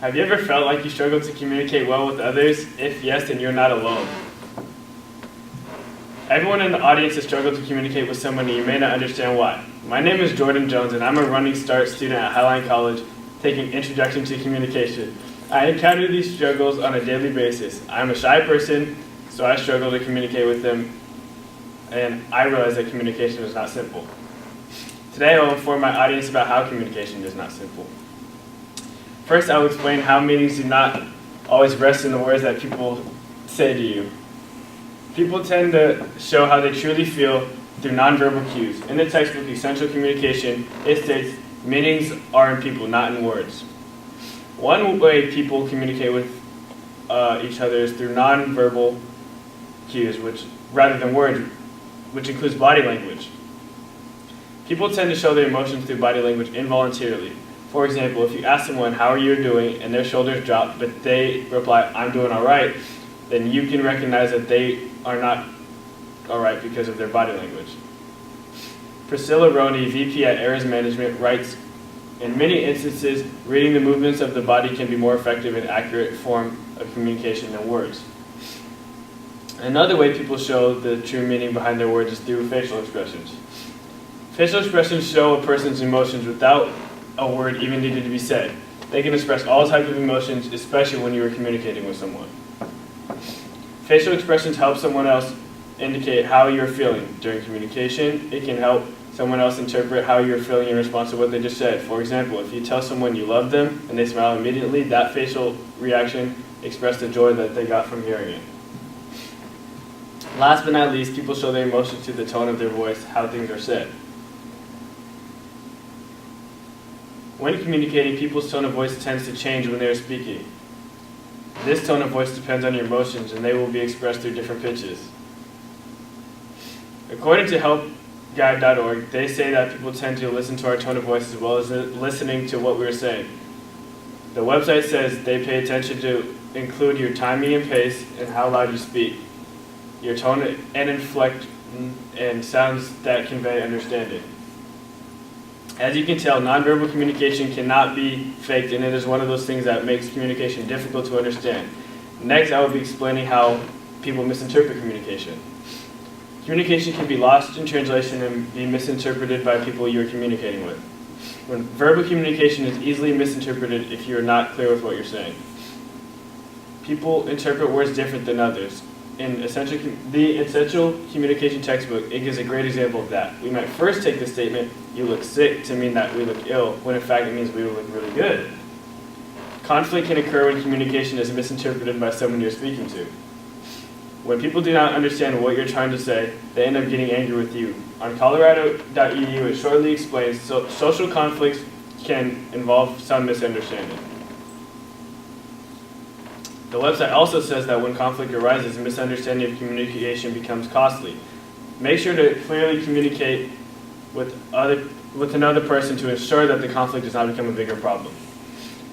Have you ever felt like you struggle to communicate well with others? If yes, then you're not alone. Everyone in the audience has struggled to communicate with someone and you may not understand why. My name is Jordan Jones and I'm a Running Start student at Highline College taking Introduction to Communication. I encounter these struggles on a daily basis. I'm a shy person, so I struggle to communicate with them, and I realize that communication is not simple. Today I will inform my audience about how communication is not simple. First, I will explain how meanings do not always rest in the words that people say to you. People tend to show how they truly feel through nonverbal cues. In the textbook, Essential Communication, it states, meanings are in people, not in words. One way people communicate with each other is through nonverbal cues, rather than words, which includes body language. People tend to show their emotions through body language involuntarily. For example, if you ask someone, how are you doing, and their shoulders drop, but they reply, I'm doing all right, then you can recognize that they are not all right because of their body language. Priscilla Roney, VP at Errors Management, writes, in many instances, reading the movements of the body can be more effective and accurate form of communication than words. Another way people show the true meaning behind their words is through facial expressions. Facial expressions show a person's emotions without a word even needed to be said. They can express all types of emotions, especially when you are communicating with someone. Facial expressions help someone else indicate how you're feeling during communication. It can help someone else interpret how you're feeling in response to what they just said. For example, if you tell someone you love them and they smile immediately, that facial reaction expressed the joy that they got from hearing it. Last but not least, people show their emotions through the tone of their voice, how things are said. When communicating, people's tone of voice tends to change when they are speaking. This tone of voice depends on your emotions, and they will be expressed through different pitches. According to helpguide.org, they say that people tend to listen to our tone of voice as well as listening to what we are saying. The website says they pay attention to include your timing and pace and how loud you speak, your tone and inflect, and sounds that convey understanding. As you can tell, nonverbal communication cannot be faked, and it is one of those things that makes communication difficult to understand. Next, I will be explaining how people misinterpret communication. Communication can be lost in translation and be misinterpreted by people you are communicating with. When verbal communication is easily misinterpreted if you are not clear with what you're saying. People interpret words different than others. In the Essential Communication textbook, it gives a great example of that. We might first take the statement, you look sick, to mean that we look ill, when in fact it means we look really good. Conflict can occur when communication is misinterpreted by someone you're speaking to. When people do not understand what you're trying to say, they end up getting angry with you. On colorado.edu, it shortly explains social conflicts can involve some misunderstanding. The website also says that when conflict arises, a misunderstanding of communication becomes costly. Make sure to clearly communicate with another person to ensure that the conflict does not become a bigger problem.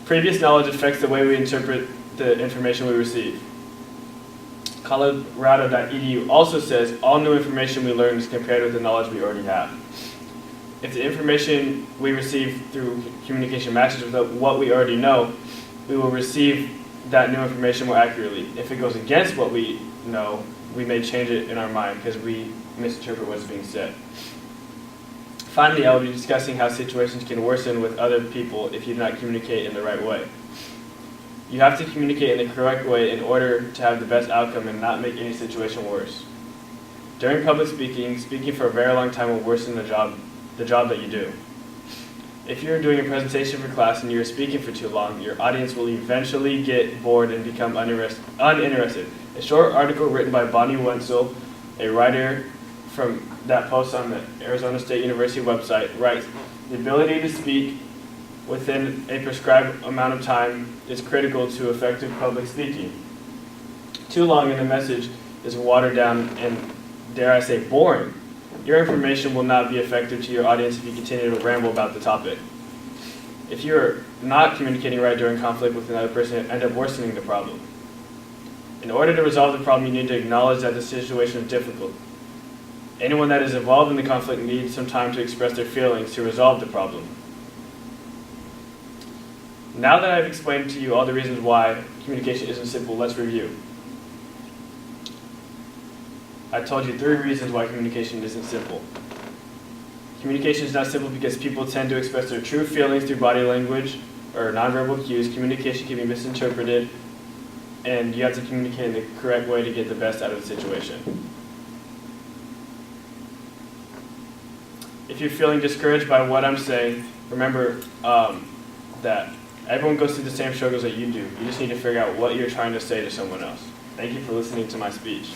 Previous knowledge affects the way we interpret the information we receive. Colorado.edu also says all new information we learn is compared with the knowledge we already have. If the information we receive through communication matches with what we already know, we will receive that new information more accurately. If it goes against what we know, we may change it in our mind because we misinterpret what's being said. Finally, I will be discussing how situations can worsen with other people if you do not communicate in the right way. You have to communicate in the correct way in order to have the best outcome and not make any situation worse. During public speaking, speaking for a very long time will worsen the job that you do. If you're doing a presentation for class and you're speaking for too long, your audience will eventually get bored and become uninterested. A short article written by Bonnie Wenzel, a writer from that post on the Arizona State University website, writes, the ability to speak within a prescribed amount of time is critical to effective public speaking. Too long and the message is watered down and, dare I say, boring. Your information will not be effective to your audience if you continue to ramble about the topic. If you're not communicating right during conflict with another person, it ends up worsening the problem. In order to resolve the problem, you need to acknowledge that the situation is difficult. Anyone that is involved in the conflict needs some time to express their feelings to resolve the problem. Now that I've explained to you all the reasons why communication isn't simple, let's review. I told you 3 reasons why communication isn't simple. Communication is not simple because people tend to express their true feelings through body language or nonverbal cues. Communication can be misinterpreted, and you have to communicate in the correct way to get the best out of the situation. If you're feeling discouraged by what I'm saying, remember that everyone goes through the same struggles that you do. You just need to figure out what you're trying to say to someone else. Thank you for listening to my speech.